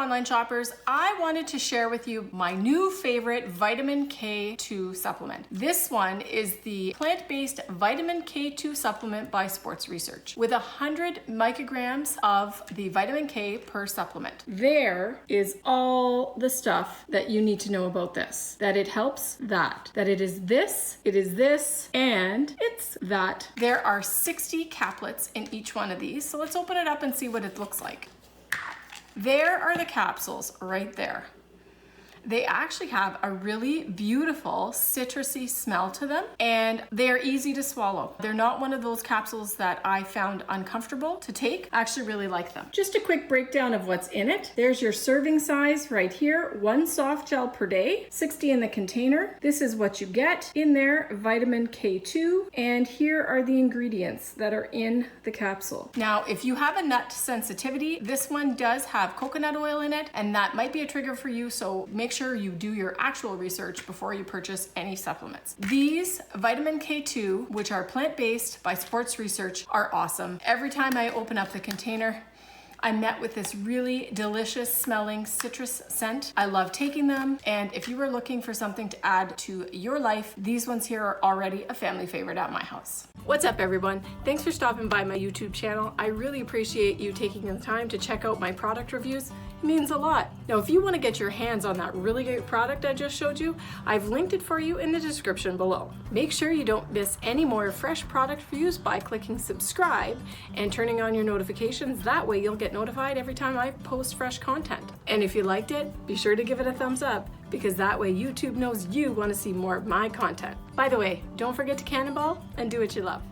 online shoppers? I wanted to share with you my new favorite vitamin K2 supplement. This one is the plant-based vitamin K2 supplement by Sports Research with 100 micrograms of the vitamin K per supplement. There is all the stuff that you need to know about this. That it helps that it is this, and it's that. There are 60 caplets in each one of these. So let's open it up and see what it looks like. There are the capsules right there. They actually have a really beautiful citrusy smell to them, and they're easy to swallow. They're not one of those capsules that I found uncomfortable to take. I actually really like them. Just a quick breakdown of what's in it. There's your serving size right here. 1 soft gel per day, 60 in the container. This is what you get in there, vitamin K2, and here are the ingredients that are in the capsule. Now, if you have a nut sensitivity, this one does have coconut oil in it, and that might be a trigger for you, so make sure you do your actual research before you purchase any supplements. These vitamin K2, which are plant-based by Sports Research, are awesome. Every time I open up the container, I'm met with this really delicious smelling citrus scent. I love taking them, and if you were looking for something to add to your life, these ones here are already a family favorite at my house. What's up, everyone? Thanks for stopping by my YouTube channel. I really appreciate you taking the time to check out my product reviews. It means a lot. Now, if you want to get your hands on that really great product I just showed you, I've linked it for you in the description below. Make sure you don't miss any more fresh product reviews by clicking subscribe and turning on your notifications. That way you'll get notified every time I post fresh content. And if you liked it, be sure to give it a thumbs up, because that way YouTube knows you want to see more of my content. By the way, don't forget to cannonball and do what you love.